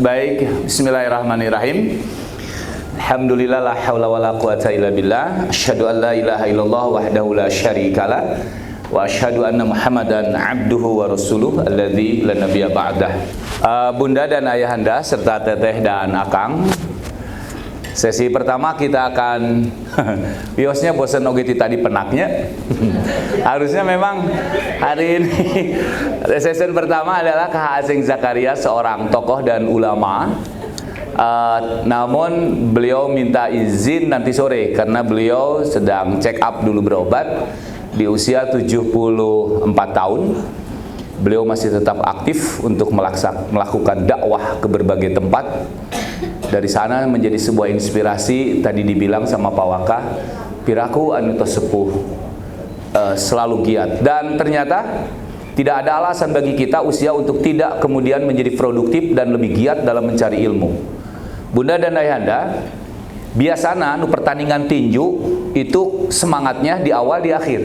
Baik, bismillahirrahmanirrahim. Alhamdulillah, la haula wala quwata illa billah. Asyhadu an la ilaha illallah wahdahu la syarikalah wa asyhadu anna Muhammadan abduhu wa rasuluh alladzi la nabiyya ba'dah. Bunda dan ayahanda serta teteh dan akang, sesi pertama kita akan biosnya bosan oge tadi penaknya. Harusnya memang hari ini sesi pertama adalah Kak Asing Zakaria, seorang tokoh dan ulama. Namun beliau minta izin nanti sore karena beliau sedang check up dulu berobat di usia 74 tahun. Beliau masih tetap aktif untuk melakukan dakwah ke berbagai tempat. Dari sana menjadi sebuah inspirasi. Tadi dibilang sama Pak Waka, piraku anu tos sepuh selalu giat. Dan ternyata tidak ada alasan bagi kita usia untuk tidak kemudian menjadi produktif dan lebih giat dalam mencari ilmu. Bunda dan ayahanda, biasanya nu pertandingan tinju itu semangatnya di awal di akhir.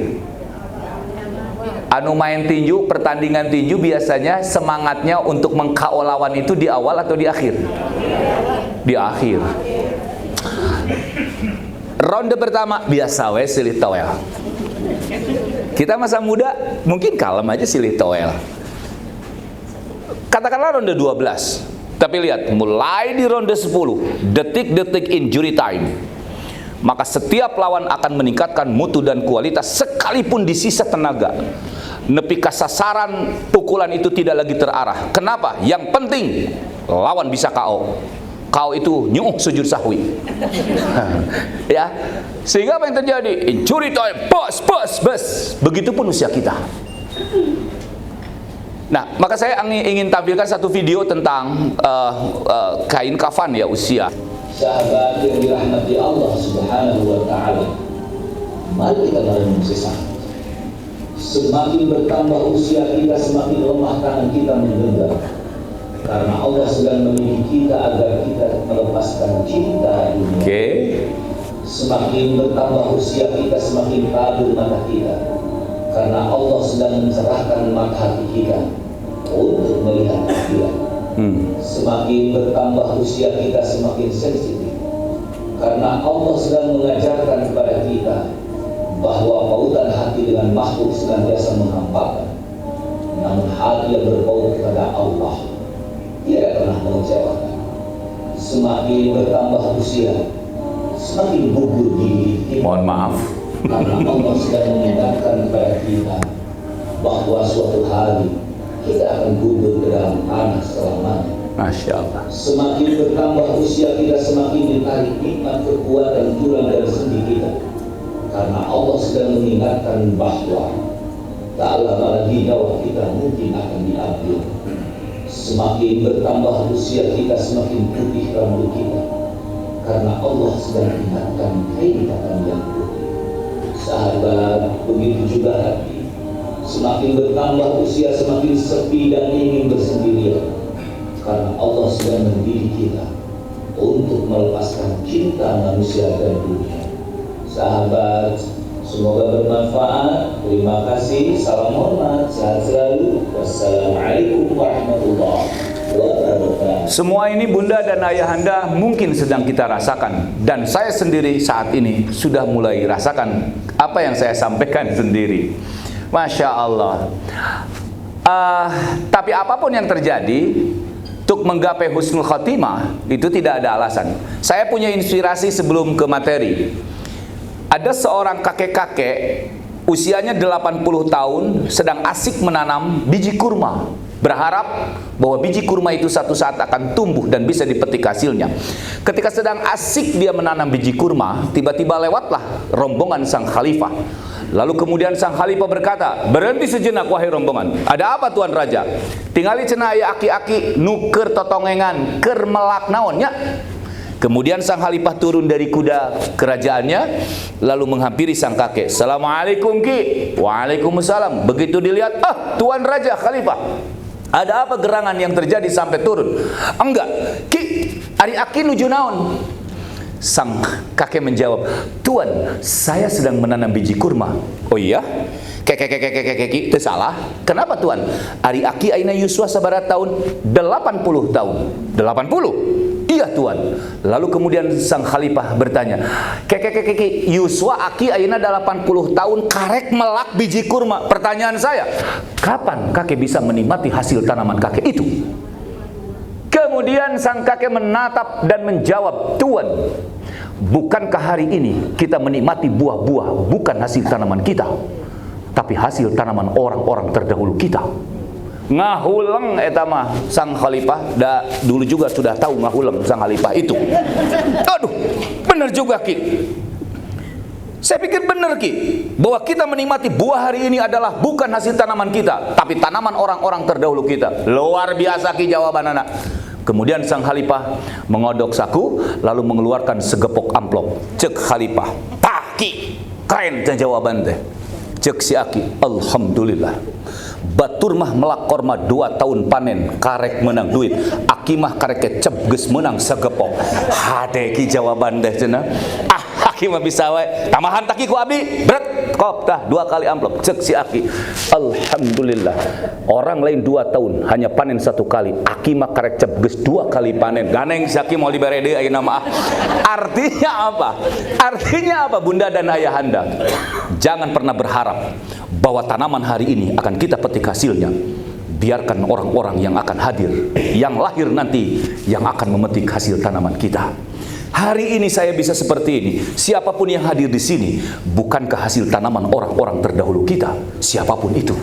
Anu main tinju, pertandingan tinju biasanya semangatnya untuk meng-KO lawan itu di awal atau di akhir? Di akhir. Ronde pertama biasa we silih toel. Kita masa muda mungkin kalem aja silih toel. Katakanlah ronde 12. Tapi lihat, mulai di ronde 10, detik-detik injury time, maka setiap lawan akan meningkatkan mutu dan kualitas sekalipun di sisa tenaga. Nepi ka sasaran pukulan itu tidak lagi terarah. Kenapa? Yang penting lawan bisa KO. KO itu nyuh sujud sahwi. Ya. Sehingga apa yang terjadi? Injury time, bos. Begitupun usia kita. Nah, maka saya ingin tampilkan satu video tentang kain kafan ya usia. Sahabat yang dirahmati Allah Subhanahu wa taala, mari kita merenung sesaat. Semakin bertambah usia kita, semakin lemah tangan kita menggenggam. Karena Allah sedang mendidik kita agar kita melepaskan cinta dunia. Semakin bertambah usia kita, semakin kabur mata kita. Karena Allah sedang mencerahkan mata hati kita untuk melihat akhirat. Semakin bertambah usia kita, semakin sensitif. Karena Allah sedang mengajarkan kepada kita bahwa pautan hati dengan makhluk senantiasa mengampakkan, namun hati yang berpaut kepada Allah tidak pernah mengecewakan. Semakin bertambah usia, semakin gugur diri kita. Mohon maaf. Karena Allah sedang mengingatkan kepada kita bahwa suatu hari kita akan gugur ke dalam tanah selamanya. Masya Allah. Semakin bertambah usia kita, semakin ditarik nikmat kekuatan tulang dan sendi kita. Karena Allah sedang mengingatkan bahwa tak lama lagi nyawa kita mungkin akan diambil. Semakin bertambah usia kita, semakin putih rambut kita. Karena Allah sedang mengingatkan kehidupan yang putih. Sahabat, begitu juga hati. Semakin bertambah usia, semakin sepi dan ingin bersendirian. Karena Allah sedang mendidik kita untuk melepaskan cinta manusia dan dunia. Sahabat, semoga bermanfaat. Terima kasih. Salam hormat. Sehat selalu. Wassalamualaikum warahmatullahi wabarakatuh. Semua ini bunda dan ayahanda mungkin sedang kita rasakan. Dan saya sendiri saat ini sudah mulai rasakan apa yang saya sampaikan sendiri. Masya Allah. Tapi apapun yang terjadi, untuk menggapai husnul khotimah itu tidak ada alasan. Saya punya inspirasi sebelum ke materi. Ada seorang kakek-kakek usianya 80 tahun sedang asik menanam biji kurma. berharap bahwa biji kurma itu satu saat akan tumbuh dan bisa dipetik hasilnya. Ketika sedang asik dia menanam biji kurma, tiba-tiba lewatlah rombongan sang khalifah. Lalu kemudian sang khalifah berkata, "Berhenti sejenak wahai rombongan. Ada apa Tuan Raja? Tingali cenah aya aki-aki nuker totongengan keur melak naonnya." Kemudian sang khalifah turun dari kuda kerajaannya lalu menghampiri sang kakek. "Assalamualaikum Ki." "Waalaikumsalam." Begitu dilihat, Tuan Raja Khalifah, ada apa gerangan yang terjadi sampai turun? "Enggak, Ki, ari aki nuju naon?" Sang kakek menjawab, "Tuan, saya sedang menanam biji kurma." "Oh iya? Kek, itu salah. Kenapa Tuan?" "Ari aki aina yuswa sabarat tahun?" 80 tahun. 80? "Iya Tuan." Lalu kemudian sang khalifah bertanya, Kek, yuswa aki aina 80 tahun karek melak biji kurma. Pertanyaan saya, kapan kakek bisa menikmati hasil tanaman kakek itu?" Kemudian sang kakek menatap dan menjawab, "Tuan, bukankah hari ini kita menikmati buah-buah bukan hasil tanaman kita, tapi hasil tanaman orang-orang terdahulu kita?" Ngahuleng eta mah sang khalifah, dulu juga sudah tahu ngahuleng sang khalifah itu. Aduh, benar juga Ki. Saya pikir benar Ki, bahwa kita menikmati buah hari ini adalah bukan hasil tanaman kita, tapi tanaman orang-orang terdahulu kita. Luar biasa Ki jawaban anak. Kemudian sang khalifah mengodok saku lalu mengeluarkan segepok amplop. Cek khalifah, "Tah Ki, keren jawaban teh." Cek si aki, "Alhamdulillah. Batur mah melak korma 2 tahun panen karek menang duit. Aki mah karek kecep geus menang segepok." Hade Ki jawaban teh cenah. Aki mah bisa wae. "Tamahan taki ku abdi." Bret, kop tah 2 kali amplop. Cek si aki, "Alhamdulillah. Orang lain 2 tahun hanya panen 1 kali. Aki mah karek cep geus 2 kali panen." Ganeng si aki mau dibere deui ayeuna mah. Artinya apa? Artinya apa Bunda dan Ayahanda? Jangan pernah berharap bahwa tanaman hari ini akan kita petik hasilnya. Biarkan orang-orang yang akan hadir, yang lahir nanti, yang akan memetik hasil tanaman kita. Hari ini saya bisa seperti ini. Siapapun yang hadir di sini, bukankah hasil tanaman orang-orang terdahulu kita? Siapapun itu.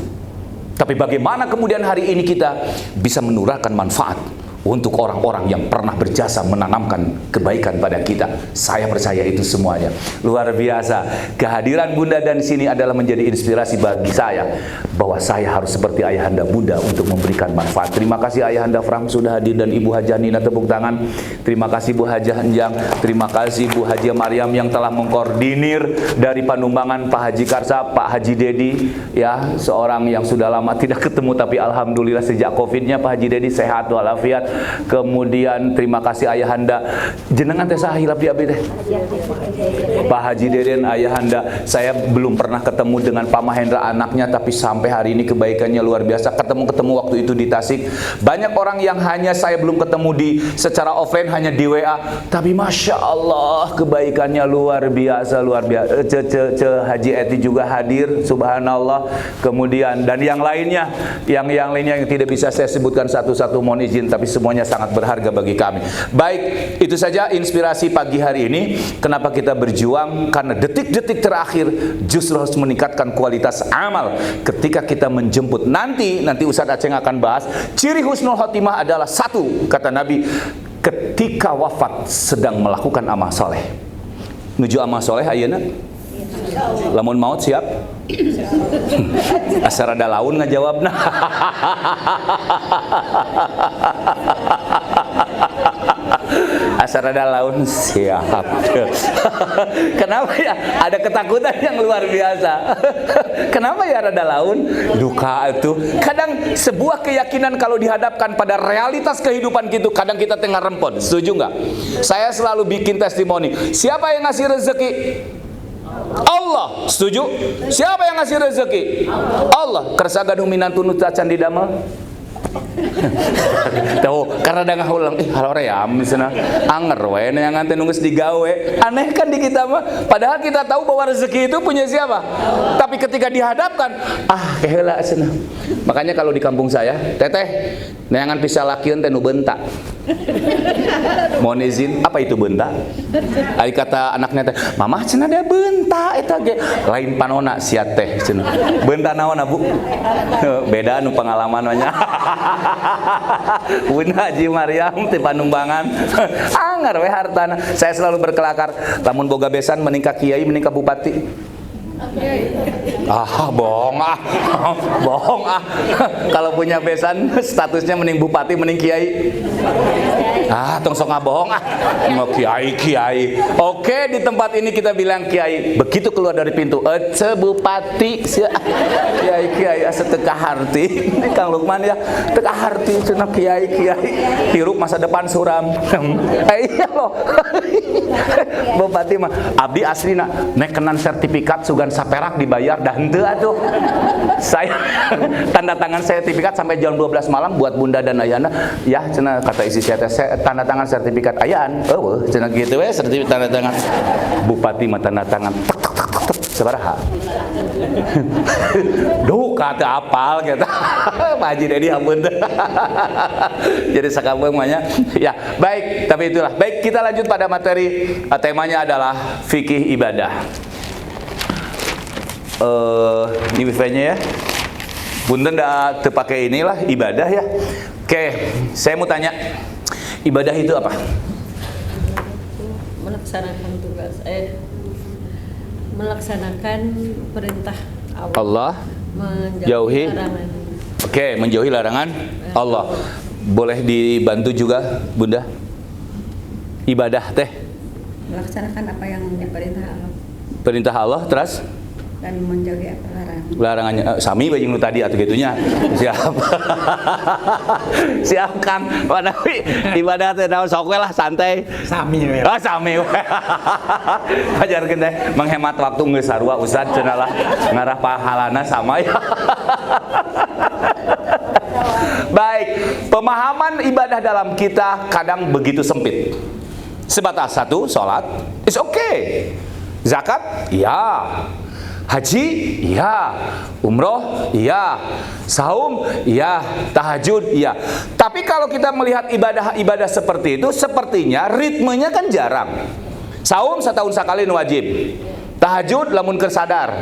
Tapi bagaimana kemudian hari ini kita bisa menurunkan manfaat untuk orang-orang yang pernah berjasa menanamkan kebaikan pada kita? Saya percaya itu semuanya luar biasa. Kehadiran Bunda dan sini adalah menjadi inspirasi bagi saya bahwa saya harus seperti Ayahanda Bunda untuk memberikan manfaat. Terima kasih Ayahanda Frank sudah hadir dan Ibu Hajah Nina, tepuk tangan. Terima kasih Bu Hajah Enjang. Terima kasih Bu Hajah Maryam yang telah mengkoordinir dari Panumbangan, Pak Haji Karsa, Pak Haji Dedi, ya, seorang yang sudah lama tidak ketemu tapi alhamdulillah sejak Covid-nya Pak Haji Dedi sehat walafiat. Kemudian terima kasih Ayahanda. Jenengan teh saha hilap di abdi teh? Pak Haji Deden Ayahanda. Saya belum pernah ketemu dengan Pak Mahendra anaknya, tapi sampai hari ini kebaikannya luar biasa. Ketemu waktu itu di Tasik. Banyak orang yang hanya saya belum ketemu di secara offline, hanya di WA, tapi Masya Allah kebaikannya luar biasa, luar biasa. Haji Eti juga hadir, subhanallah. Kemudian dan yang lainnya, yang lainnya yang tidak bisa saya sebutkan satu-satu, mohon izin, tapi semuanya sangat berharga bagi kami. Baik, itu saja inspirasi pagi hari ini. Kenapa kita berjuang? Karena detik-detik terakhir justru harus meningkatkan kualitas amal. Ketika kita menjemput nanti Ustadz Aceh akan bahas, ciri husnul khotimah adalah 1, kata Nabi, ketika wafat sedang melakukan amal soleh. Nuju amal soleh ayeuna? Lamun maut siap? Asar ada laun ngajawabna. Asar ada laun siap. Kenapa ya? Ada ketakutan yang luar biasa. Kenapa ya rada laun? Duka itu. Kadang sebuah keyakinan kalau dihadapkan pada realitas kehidupan gitu, kadang kita tengah rempon. Setuju nggak? Saya selalu bikin testimoni. Siapa yang ngasih rezeki? Allah. Setuju? Siapa yang ngasih rezeki? Allah. Kersa gaduh minantun cacan di damel. Tuh, karena da ngahulang, haloream misalnya anger we yang nganten nunggus digawe. Aneh kan di kita mah, padahal kita tahu bahwa rezeki itu punya siapa? Tapi Tapi ketika dihadapkan, keheula cenah. Makanya kalau di kampung saya, teteh, neangan bisa lakian teh nu beunta. Mohon izin, apa itu beunta? Ari kata anaknya teh, "Mamah cenah da beunta eta ge." Lain panona sia teh cenah. Beunta naon, Bu? Beda nu pengalaman nya. Bunda Haji Maryam ti Panumbangan. Anggar we hartana. Saya selalu berkelakar, lamun boga besan mending ka kiai mending ka bupati. Bohong kalau punya besan statusnya mending bupati mending kiai. Tong sok ngabohong mau kiai. Oke, di tempat ini kita bilang kiai. Begitu keluar dari pintu, bupati kiai asa teu kaharti. Kang Lukman ya, teu kaharti cenah kiai. Hirup masa depan suram. Iya loh. Bupati mah abdi aslina nekenan sertifikat sugan saperak dibayar dah henteu atuh. Saya tanda tangan sertifikat sampai jam 12 malam buat bunda dan ayahna. Ya cenah kata isi saya tanda tangan sertifikat ayaan. Eueuh cenah kitu we sertifikat tanda tangan. Bupati mah tanda tangan sabaraha. Duh kata apal kita. Pak Haji Dedi ampun. Jadi sakabeung mah nya. Ya, baik, tapi itulah. Baik, kita lanjut pada materi. Temanya adalah fikih ibadah. Ini wifi-nya ya. Punten da teu pake inilah ibadah ya. Oke, saya mau tanya. Ibadah itu apa? Melaksanakan tugas melaksanakan perintah Allah, menjauhi larangan. Oke, menjauhi larangan Allah. Boleh dibantu juga, Bunda? Ibadah teh Melaksanakan apa yang diperintah Allah. Perintah Allah terus Dan menjauhi apa larangannya. Sami bajing nu tadi atuh gitunya. Siap. Siap Kang. Panawi ibadah teh naon sok we lah santai. Sami we. Sami we. Ajarkeun teh menghemat waktu geus sarua Ustaz cenah lah. Ngarah pahalana sama ya. Baik, pemahaman ibadah dalam kita kadang begitu sempit. Sebatas satu, salat, it's okay. Zakat, ya. Haji, iya. Umroh, iya. Saum, iya. Tahajud, iya. Tapi kalau kita melihat ibadah-ibadah seperti itu, sepertinya ritmenya kan jarang. Saum setahun sekali wajib. Tahajud lamun keur sadar.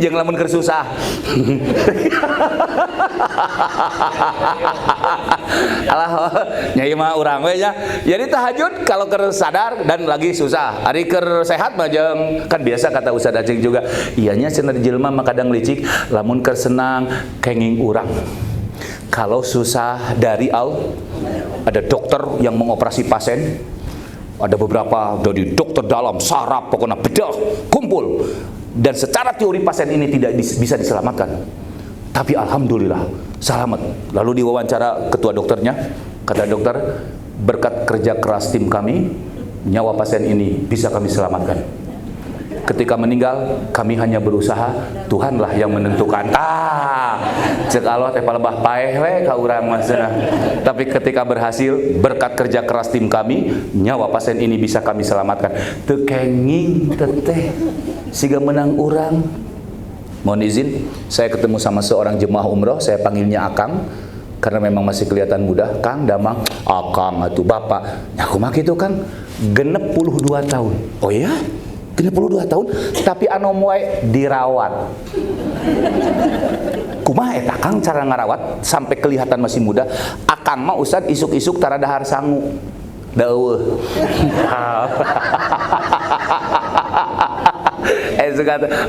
Jeung lamun keur susah. Alah nyai mah urang we nya. Jadi tahajud kalau keur sadar dan lagi susah. Ari keur sehat mah jeung kan biasa kata Ustaz Acing juga. Iya nya cenah jelema mah kadang licik lamun keur senang kenging urang. Kalau susah dari ada dokter yang mengoperasi pasien. Ada beberapa dari dokter dalam, saraf, pokoknya bedah, kumpul. Dan secara teori pasien ini tidak bisa diselamatkan. Tapi alhamdulillah, selamat. Lalu diwawancara ketua dokternya, kata dokter, berkat kerja keras tim kami, nyawa pasien ini bisa kami selamatkan. Ketika meninggal, kami hanya berusaha, Tuhanlah yang menentukan. Cek Allah teh palebah paeh we ka urang mah cenah. Tapi ketika berhasil, berkat kerja keras tim kami, nyawa pasien ini bisa kami selamatkan. Teu kenging teteh siga menang urang. Mohon izin, saya ketemu sama seorang jemaah umroh, saya panggilnya Akang karena memang masih kelihatan muda. Kang Damang, Akang atuh Bapak. Nyaku mah kitu Kang, 62 tahun. Oh iya? 62 tahun, tapi anu moe dirawat. Kumaha eta Kang cara ngarawat sampai kelihatan masih muda? Akang mah Ustad isuk-isuk tara dahar sangu. Deueuh.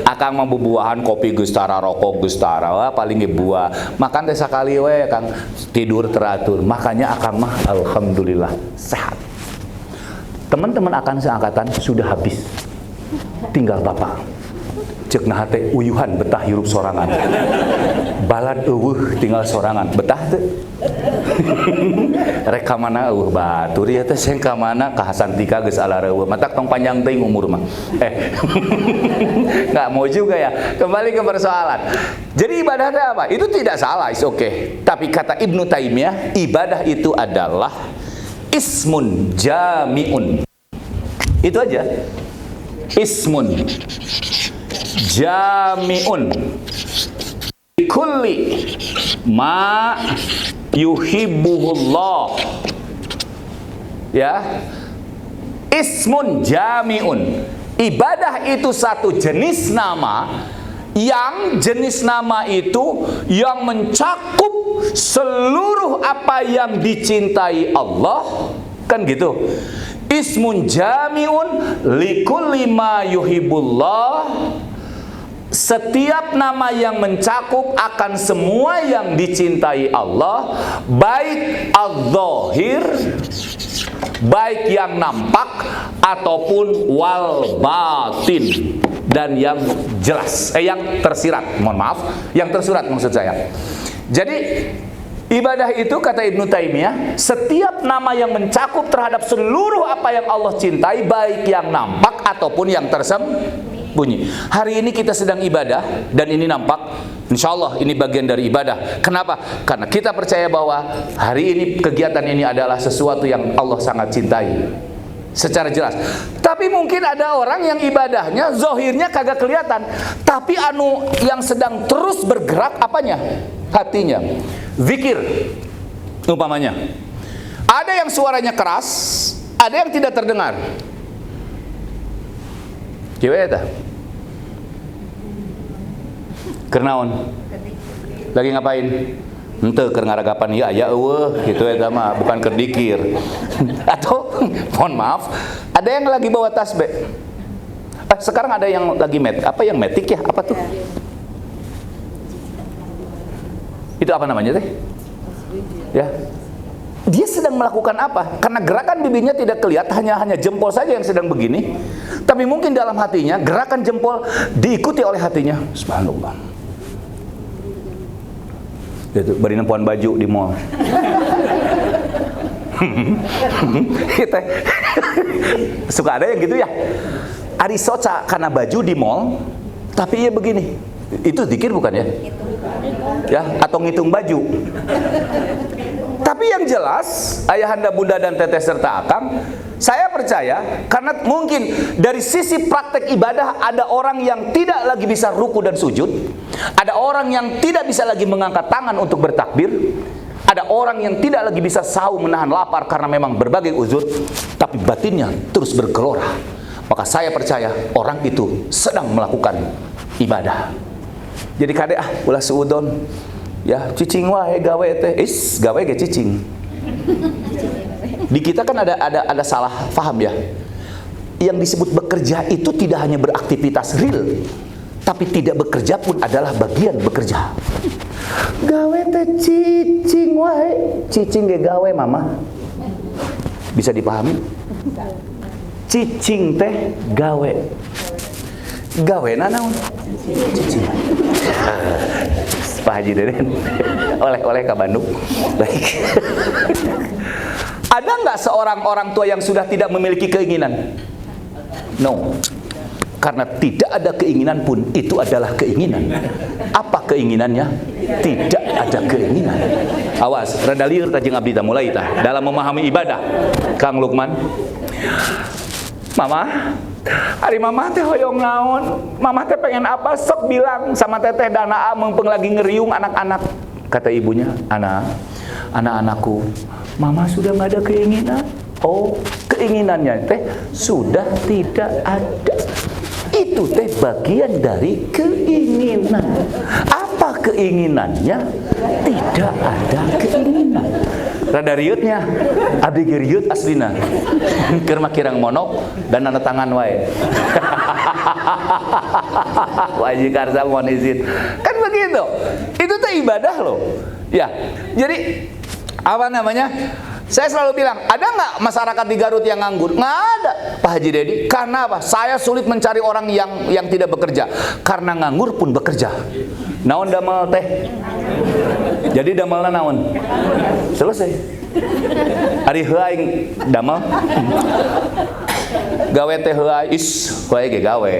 Akang mah bubuahan kopi geus tara rokok geus tara wah paling ge buah. Makan teh sakali we Kang tidur teratur. Makanya Akang mah alhamdulillah sehat. Teman-teman Akang seangkatan sudah habis. Tinggal Bapak. Cek nah teh uyuhan betah hirup sorangan. Balad eueuh tinggal sorangan. Betah teu? Rek ka mana eueuh batur ieu teh seng ka mana ka Hasantika geus alareueuh. Matak tong panjang teuing umur mah. Enggak mau juga ya. Kembali ke persoalan. Jadi ibadah teh apa? Itu tidak salah, is okay. Tapi kata Ibnu Taimiyah, ibadah itu adalah ismun jami'un. Itu aja. ismun jami'un kulli ma yuhibbuhullah. Ya, ismun jami'un, ibadah itu satu jenis nama, yang jenis nama itu yang mencakup seluruh apa yang dicintai Allah, kan gitu. Ismun jami'un likulli ma yuhibbullah, setiap nama yang mencakup akan semua yang dicintai Allah, baik al-zahir, baik yang nampak ataupun wal batin, dan yang jelas, yang tersirat, mohon maaf, yang tersurat maksud saya. Jadi ibadah itu kata Ibnu Taimiyah, setiap nama yang mencakup terhadap seluruh apa yang Allah cintai, baik yang nampak ataupun yang tersembunyi. Hari ini kita sedang ibadah dan ini nampak, insya Allah ini bagian dari ibadah. Kenapa? Karena kita percaya bahwa hari ini kegiatan ini adalah sesuatu yang Allah sangat cintai secara jelas. Tapi mungkin ada orang yang ibadahnya zohirnya kagak kelihatan, tapi yang sedang terus bergerak apanya? Hatinya. Zikir umpamanya. Ada yang suaranya keras, ada yang tidak terdengar. Gimana? Kernaon? Lagi ngapain? Henteu keur ngaragapan ieu aya eueuh gitu eta mah, bukan keur dikir. Atau mohon maaf, ada yang lagi bawa tasbih. Sekarang ada yang lagi apa yang metik ya? Apa tuh? Itu apa namanya teh? Ya. Dia sedang melakukan apa? Karena gerakan bibirnya tidak kelihatan, hanya jempol saja yang sedang begini. Tapi mungkin dalam hatinya gerakan jempol diikuti oleh hatinya. Subhanallah. Itu bari nempuan baju di mall. Kita suka ada yang gitu ya. Ari soca karena baju di mall, tapi ia begini. Itu zikir bukan ya? Ya, atau ngitung baju. Tapi yang jelas, ayahanda, bunda, dan teteh serta akang, saya percaya karena mungkin dari sisi praktek ibadah ada orang yang tidak lagi bisa ruku dan sujud, ada orang yang tidak bisa lagi mengangkat tangan untuk bertakbir, ada orang yang tidak lagi bisa saum menahan lapar karena memang berbagai uzur, tapi batinnya terus bergelora. Maka saya percaya orang itu sedang melakukan ibadah. Jadi kade ulah suudon. Ya, cicing wae gawe teh. Gawe ge cicing. Di kita kan ada salah paham ya. Yang disebut bekerja itu tidak hanya beraktivitas real, tapi tidak bekerja pun adalah bagian bekerja. Gawe teh cicing wae. Cicing ge gawe mama. Bisa dipahami? Cicing teh gawe. Gawe naon? Cicing. Pak Haji Deden oleh ke Bandung. Baik. Ada nggak seorang orang tua yang sudah tidak memiliki keinginan? No. Karena tidak ada keinginan pun itu adalah keinginan. Apa keinginannya? Tidak ada keinginan. Awas, rada lieur ta jeung abdi tah mulai tah dalam memahami ibadah. Kang Lukman. Mama, hari mama teh hoyong naon? Mama teh pengen apa? Sok bilang sama teteh Dana mumpung lagi ngeriung anak-anak. Kata ibunya, anak-anakku, mama sudah nggak ada keinginan. Oh, keinginannya teh sudah tidak ada. Itu teh bagian dari keinginan. Apa keinginannya? Tidak ada keinginan. Rada riutnya, abdi ge riut aslina. Keur makirang monok dan nanda tangan wae. Wajib karsa mohon izin. Kan begitu. Itu tuh ibadah loh. Ya. Jadi apa namanya? Saya selalu bilang, ada nggak masyarakat di Garut yang nganggur? Nggak ada, Pak Haji Dedi. Karena apa? Saya sulit mencari orang yang tidak bekerja. Karena nganggur pun bekerja. Naon damel teh? Jadi damelna naon? Selesai. Ari heuaing damel. Gawe teh heuai is, heuai ge gawe.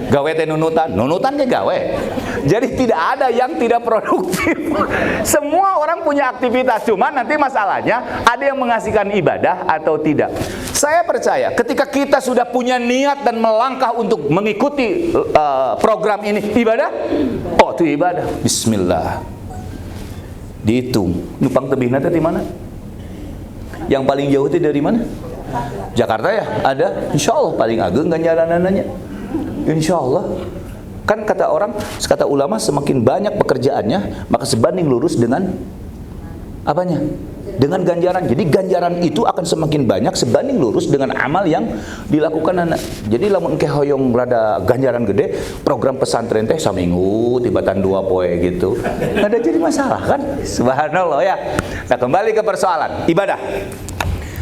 Gawe teh nunutan ge gawe. Jadi tidak ada yang tidak produktif. Semua orang punya aktivitas, cuma nanti masalahnya ada yang menghasilkan ibadah atau tidak. Saya percaya ketika kita sudah punya niat dan melangkah untuk mengikuti program ini, ibadah, oh itu ibadah. Bismillah. Dihitung, numpang tebih nanti di mana? Yang paling jauh itu dari mana? Jakarta ya? Ada? Insya Allah paling ageng ganjaranannya. Insya Allah. Kan kata orang, kata ulama, semakin banyak pekerjaannya, maka sebanding lurus dengan apanya? Dengan ganjaran. Jadi ganjaran itu akan semakin banyak sebanding lurus dengan amal yang dilakukan anak. Jadi lamun ke hoyong rada ganjaran gede, program pesantren teh saminggu tibatan 2 poe gitu. Nggak ada jadi masalah kan? Subhanallah ya. Nah, kembali ke persoalan ibadah.